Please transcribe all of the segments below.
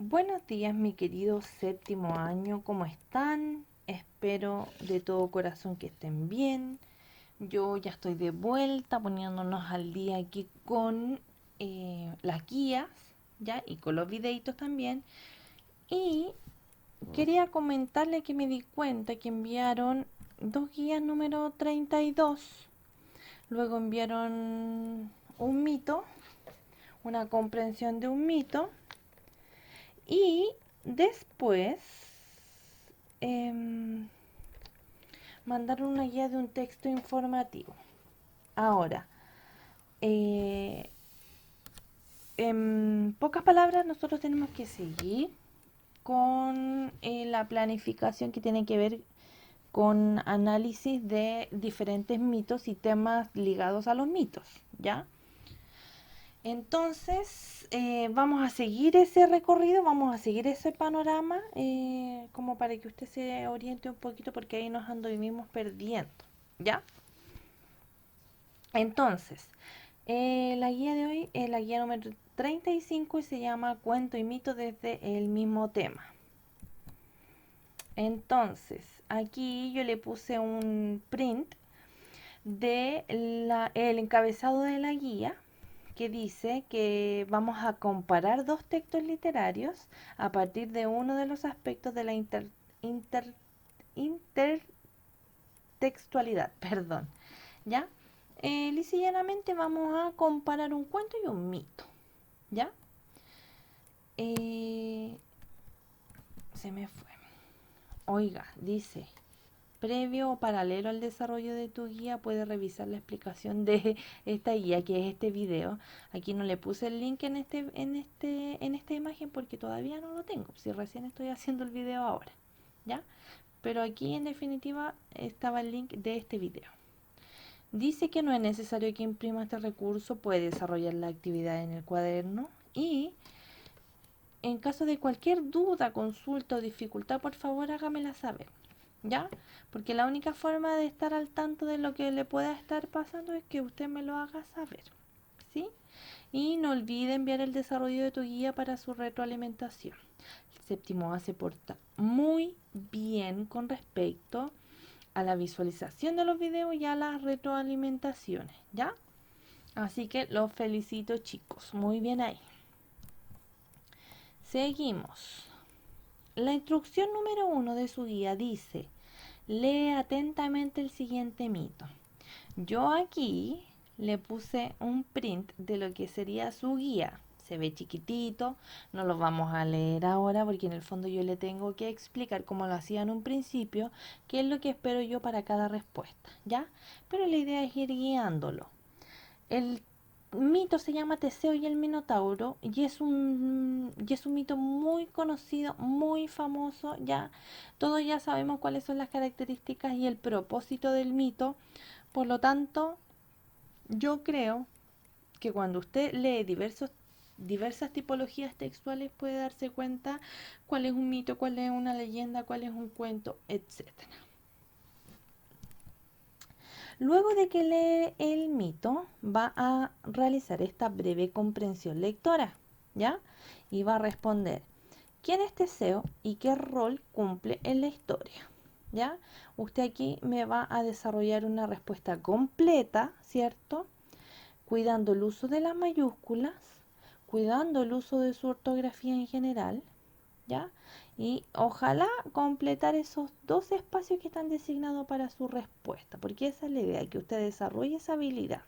Buenos días, mi querido séptimo año, ¿cómo están? Espero de todo corazón que estén bien. Yo ya estoy de vuelta poniéndonos al día aquí con las guías, ¿ya? Y con los videitos también. Y quería comentarle que me di cuenta que enviaron dos guías número 32. Luego enviaron un mito, una comprensión de un mito. Y después em, mandaron una guía de un texto informativo. Ahora, eh, en pocas palabras, nosotros tenemos que seguir con la planificación que tiene que ver con análisis de diferentes mitos y temas ligados a los mitos, ¿ya? Entonces, vamos a seguir ese recorrido, vamos a seguir ese panorama, como para que usted se oriente un poquito, porque ahí nos anduvimos perdiendo, ¿ya? Entonces, la guía de hoy es la guía número 35 y se llama Cuento y mito desde el mismo tema. Entonces, aquí yo le puse un print de el encabezado de la guía, que dice que vamos a comparar dos textos literarios a partir de uno de los aspectos de la intertextualidad, perdón, ¿ya? Lisa y llanamente vamos a comparar un cuento y un mito, ¿ya? Eh, Se me fue. Oiga, dice, previo o paralelo al desarrollo de tu guía, puedes revisar la explicación de esta guía, que es este video. Aquí no le puse el link en esta imagen porque todavía no lo tengo, si recién estoy haciendo el video ahora, ¿ya? Pero aquí en definitiva estaba el link de este video. Dice que no es necesario que imprima este recurso, puede desarrollar la actividad en el cuaderno y en caso de cualquier duda, consulta o dificultad, por favor hágamela saber. ¿Ya? Porque la única forma de estar al tanto de lo que le pueda estar pasando es que usted me lo haga saber, ¿sí? Y no olvide enviar el desarrollo de tu guía para su retroalimentación. El séptimo A se porta muy bien con respecto a la visualización de los videos y a las retroalimentaciones, ¿ya? Así que los felicito, chicos, muy bien ahí. Seguimos. La instrucción número 1 de su guía dice: lee atentamente el siguiente mito. Yo aquí le puse un print de lo que sería su guía. Se ve chiquitito, no lo vamos a leer ahora porque en el fondo yo le tengo que explicar, como lo hacía en un principio, qué es lo que espero yo para cada respuesta, ¿ya? Pero la idea es ir guiándolo. El mito se llama Teseo y el Minotauro y es un mito muy conocido, muy famoso, ya todos ya sabemos cuáles son las características y el propósito del mito. Por lo tanto, yo creo que cuando usted lee diversas tipologías textuales puede darse cuenta cuál es un mito, cuál es una leyenda, cuál es un cuento, etcétera. Luego de que lee el mito, va a realizar esta breve comprensión lectora, ¿ya? Y va a responder: ¿quién es Teseo y qué rol cumple en la historia? ¿Ya? Usted aquí me va a desarrollar una respuesta completa, ¿cierto? Cuidando el uso de las mayúsculas, cuidando el uso de su ortografía en general, ¿ya? Y ojalá completar esos dos espacios que están designados para su respuesta, porque esa es la idea, que usted desarrolle esa habilidad,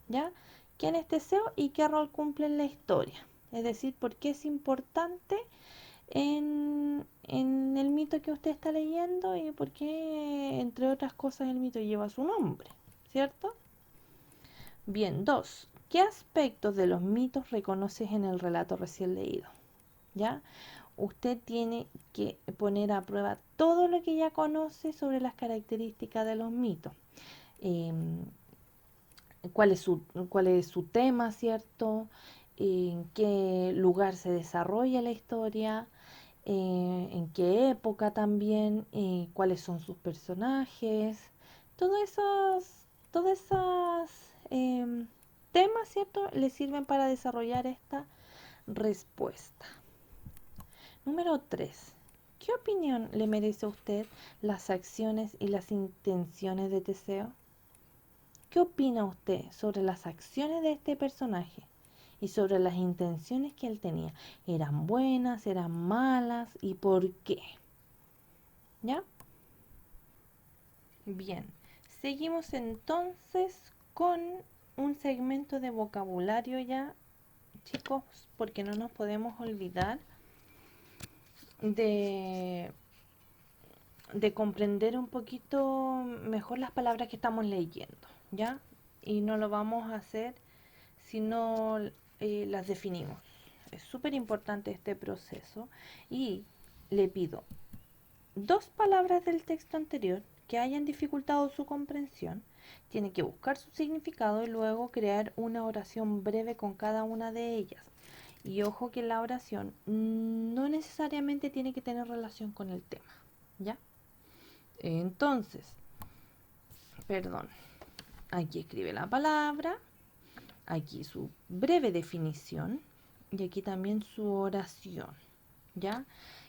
¿ya? ¿Quién es Teseo y qué rol cumple en la historia? Es decir, por qué es importante en el mito que usted está leyendo y por qué, entre otras cosas, el mito lleva su nombre, ¿cierto? Bien, dos. ¿Qué aspectos de los mitos reconoces en el relato recién leído? ¿Ya? Usted tiene que poner a prueba todo lo que ya conoce sobre las características de los mitos. Eh, cuál es su tema, ¿cierto? En qué lugar se desarrolla la historia, en qué época también, cuáles son sus personajes, todos esos temas, ¿cierto? Le sirven para desarrollar esta respuesta. Número 3. ¿Qué opinión le merece a usted las acciones y las intenciones de Teseo? ¿Qué opina usted sobre las acciones de este personaje y sobre las intenciones que él tenía? ¿Eran buenas, eran malas y por qué? ¿Ya? Bien, seguimos entonces con un segmento de vocabulario ya, chicos, porque no nos podemos olvidar de, de comprender un poquito mejor las palabras que estamos leyendo, ¿ya? Y no lo vamos a hacer si no las definimos. Es súper importante este proceso y le pido 2 palabras del texto anterior que hayan dificultado su comprensión. Tiene que buscar su significado y luego crear una oración breve con cada una de ellas. Y ojo que la oración no necesariamente tiene que tener relación con el tema, ¿ya? Entonces, perdón, aquí escribe la palabra, aquí su breve definición y aquí también su oración, ¿ya?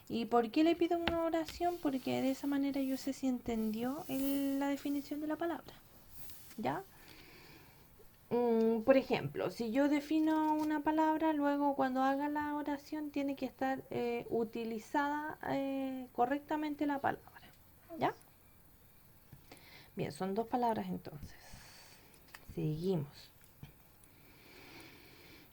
¿Y por qué le pido una oración? Porque de esa manera yo sé si entendió la definición de la palabra, ¿ya? Por ejemplo, si yo defino una palabra, luego cuando haga la oración tiene que estar utilizada correctamente la palabra, ¿ya? Bien, son 2 palabras entonces. Seguimos.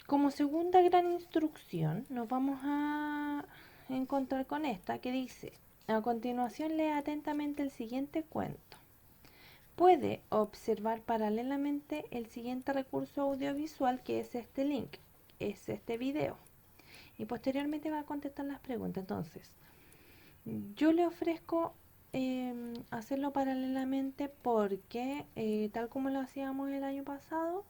Como segunda gran instrucción, nos vamos a encontrar con esta que dice: a continuación lea atentamente el siguiente cuento. Puede observar paralelamente el siguiente recurso audiovisual, que es este link, es este video. Y posteriormente va a contestar las preguntas. Entonces, yo le ofrezco hacerlo paralelamente porque, tal como lo hacíamos el año pasado,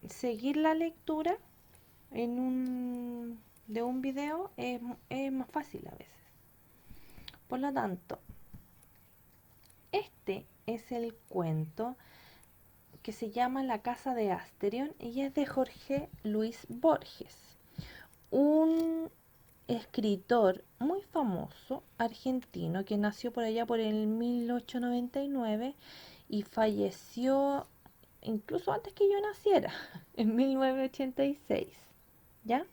seguir la lectura de un video es más fácil a veces. Por lo tanto, este es el cuento que se llama La casa de Asterión y es de Jorge Luis Borges, un escritor muy famoso argentino que nació por allá por el 1899 y falleció incluso antes que yo naciera, en 1986, ¿ya?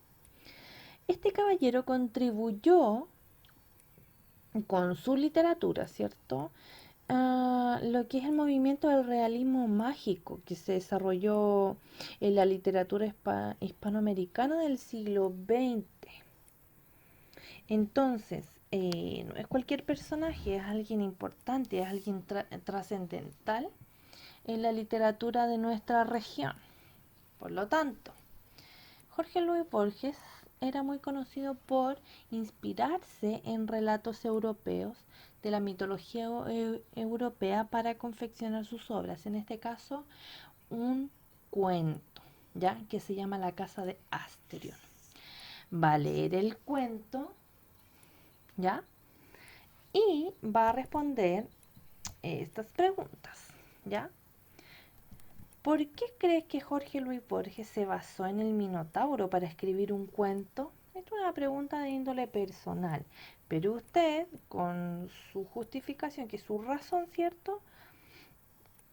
Este caballero contribuyó con su literatura, ¿cierto?, a lo que es el movimiento del realismo mágico que se desarrolló en la literatura hispanoamericana del siglo XX. Entonces, no es cualquier personaje, es alguien importante, es alguien trascendental en la literatura de nuestra región. Por lo tanto, Jorge Luis Borges era muy conocido por inspirarse en relatos europeos de la mitología europea para confeccionar sus obras. En este caso, un cuento, ¿ya? Que se llama La casa de Asterión. Va a leer el cuento, ¿ya? Y va a responder estas preguntas, ¿ya? ¿Por qué crees que Jorge Luis Borges se basó en el Minotauro para escribir un cuento? Es una pregunta de índole personal, pero usted, con su justificación, que es su razón, ¿cierto?,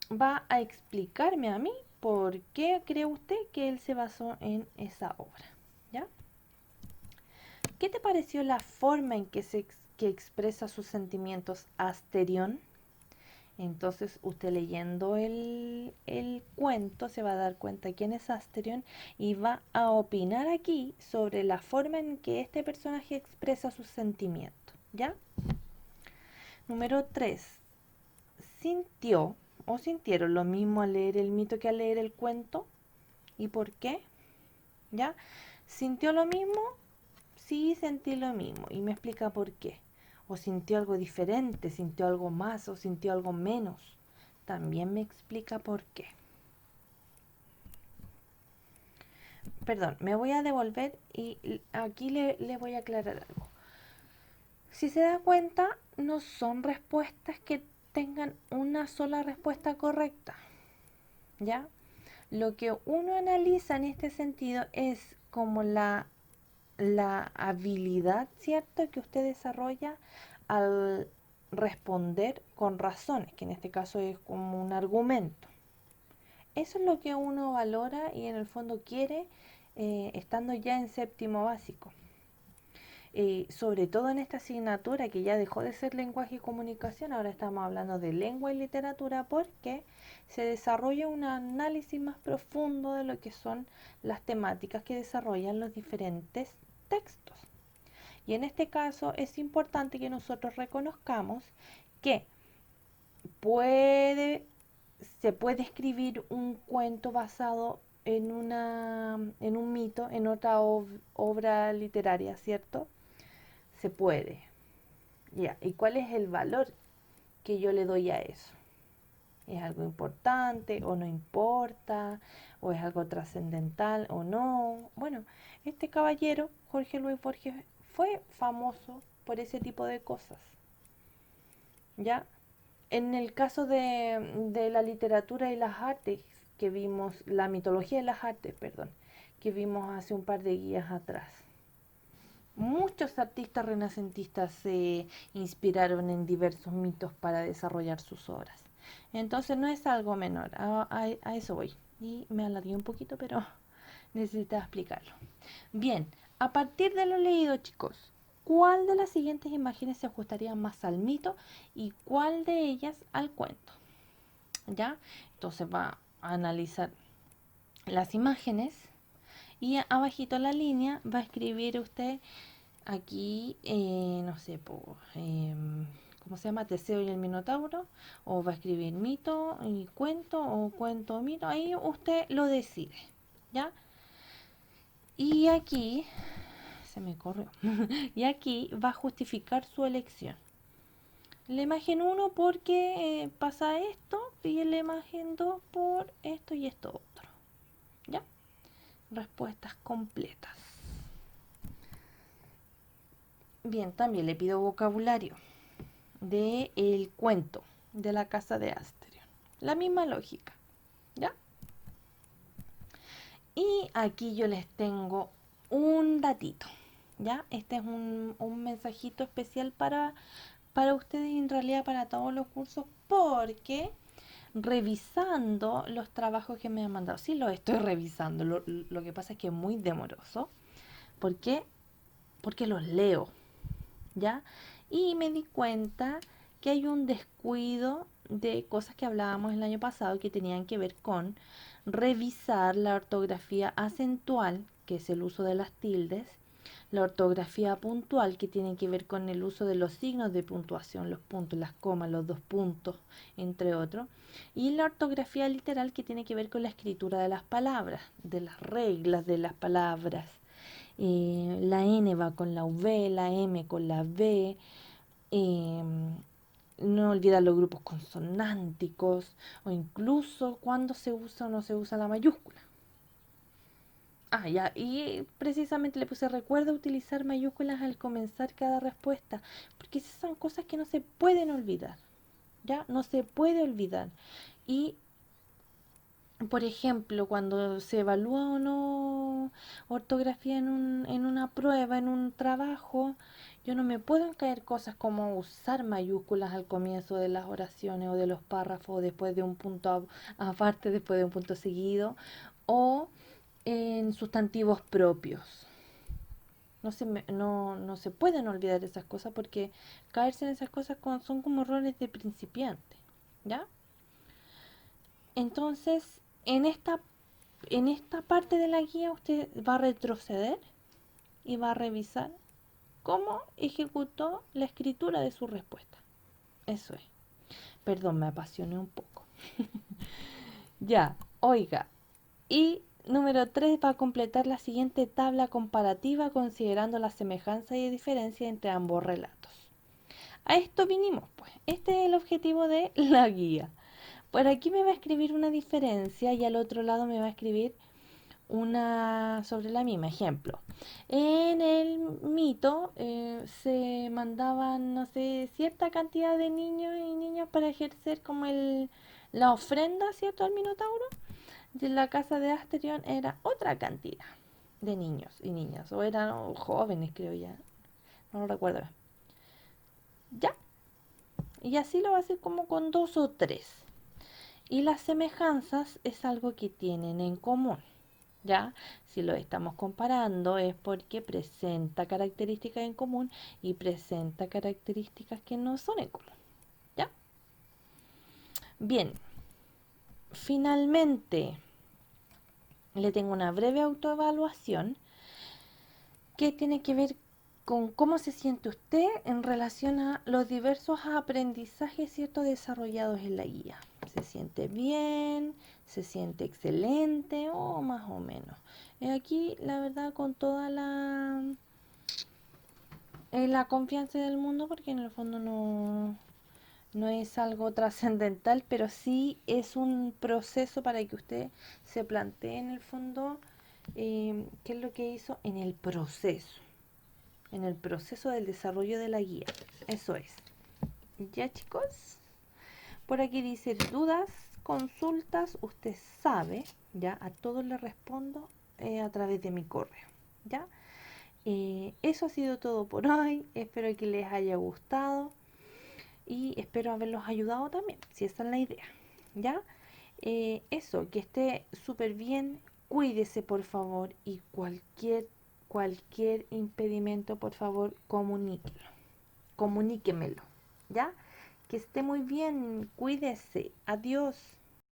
va a explicarme a mí por qué cree usted que él se basó en esa obra, ¿ya? ¿Qué te pareció la forma en que expresa sus sentimientos Asterión? Entonces usted leyendo el cuento se va a dar cuenta quién es Asterión y va a opinar aquí sobre la forma en que este personaje expresa sus sentimientos, ¿ya? Número 3. ¿Sintió o sintieron lo mismo al leer el mito que al leer el cuento? ¿Y por qué? ¿Ya? ¿Sintió lo mismo? Sí, sentí lo mismo. Y me explica por qué. O sintió algo diferente, sintió algo más o sintió algo menos. También me explica por qué. Perdón, me voy a devolver y aquí le voy a aclarar algo. Si se da cuenta, no son respuestas que tengan una sola respuesta correcta, ¿ya? Lo que uno analiza en este sentido es como la la habilidad, ¿cierto?, que usted desarrolla al responder con razones, que en este caso es como un argumento. Eso es lo que uno valora y en el fondo quiere estando ya en séptimo básico. Sobre todo en esta asignatura que ya dejó de ser lenguaje y comunicación, ahora estamos hablando de lengua y literatura porque se desarrolla un análisis más profundo de lo que son las temáticas que desarrollan los diferentes textos. Y en este caso es importante que nosotros reconozcamos que se puede escribir un cuento basado en un mito, en otra obra literaria, ¿cierto? Se puede. Ya. ¿Y cuál es el valor que yo le doy a eso? ¿Es algo importante o no importa? ¿O es algo trascendental o no? Bueno, este caballero, Jorge Luis Borges, fue famoso por ese tipo de cosas. ¿Ya? En el caso de la literatura y las artes que vimos, la mitología y las artes, perdón, que vimos hace un par de guías atrás. Muchos artistas renacentistas se inspiraron en diversos mitos para desarrollar sus obras. Entonces no es algo menor, a eso voy. Y me alargué un poquito, pero necesitaba explicarlo. Bien, a partir de lo leído, chicos, ¿cuál de las siguientes imágenes se ajustaría más al mito y cuál de ellas al cuento? ¿Ya? Entonces va a analizar las imágenes y abajito la línea va a escribir usted aquí, no sé, ¿cómo se llama? Teseo y el Minotauro, o va a escribir mito y cuento, o cuento mito, ahí usted lo decide, ¿ya? Y aquí, se me corrió, y aquí va a justificar su elección. La imagen 1 porque pasa esto, y la imagen 2 por esto y esto otro, ¿ya? Respuestas completas. Bien, también le pido vocabulario de el cuento de la casa de Asterion. La misma lógica, ¿ya? Y aquí yo les tengo un datito, ¿ya? Este es un mensajito especial para ustedes y en realidad para todos los cursos porque revisando los trabajos que me han mandado, sí los estoy revisando, lo que pasa es que es muy demoroso. ¿Por qué? Porque los leo, ¿ya? Y me di cuenta que hay un descuido de cosas que hablábamos el año pasado que tenían que ver con revisar la ortografía acentual, que es el uso de las tildes, la ortografía puntual, que tiene que ver con el uso de los signos de puntuación, los puntos, las comas, los dos puntos, entre otros, y la ortografía literal, que tiene que ver con la escritura de las palabras, de las reglas de las palabras. La N va con la V, la M con la V, no olvidar los grupos consonánticos o incluso cuando se usa o no se usa la mayúscula. Ah, ya, y precisamente le puse recuerda utilizar mayúsculas al comenzar cada respuesta, porque esas son cosas que no se pueden olvidar, ¿ya? No se puede olvidar. Y por ejemplo, cuando se evalúa o no ortografía en una prueba, en un trabajo, yo no me puedo caer cosas como usar mayúsculas al comienzo de las oraciones o de los párrafos, después de un punto aparte, después de un punto seguido, o en sustantivos propios. No se pueden olvidar esas cosas porque caerse en esas cosas son como errores de principiante, ¿ya? Entonces, en esta parte de la guía usted va a retroceder y va a revisar cómo ejecutó la escritura de su respuesta. Eso es. Perdón, me apasioné un poco. Ya, oiga. Y número 3 va a completar la siguiente tabla comparativa considerando la semejanza y diferencia entre ambos relatos. A esto vinimos, pues. Este es el objetivo de la guía. Por aquí me va a escribir una diferencia y al otro lado me va a escribir una sobre la misma. Ejemplo, en el mito se mandaban, no sé, cierta cantidad de niños y niñas para ejercer como la ofrenda, ¿cierto?, al Minotauro. De la casa de Asterion era otra cantidad, de niños y niñas, o eran jóvenes, creo ya, no lo recuerdo bien. Ya, y así lo va a hacer como con dos o tres. Y las semejanzas es algo que tienen en común. ¿Ya? Si lo estamos comparando es porque presenta características en común y presenta características que no son en común. ¿Ya? Bien, finalmente le tengo una breve autoevaluación que tiene que ver con cómo se siente usted en relación a los diversos aprendizajes, ¿cierto?, desarrollados en la guía. ¿Se siente bien? ¿Se siente excelente? O más o menos. Aquí, la verdad, con toda la confianza del mundo, porque en el fondo no es algo trascendental, pero sí es un proceso para que usted se plantee en el fondo qué es lo que hizo en el proceso del desarrollo de la guía. Eso es. Ya, chicos, por aquí dice dudas, consultas, usted sabe, ya a todos les respondo a través de mi correo, ya. Eso ha sido todo por hoy, espero que les haya gustado y espero haberlos ayudado también, si esa es la idea, ya. Eso, que esté súper bien, cuídese por favor y cualquier impedimento, por favor, comuníquemelo, ¿ya? Que esté muy bien, cuídese, adiós.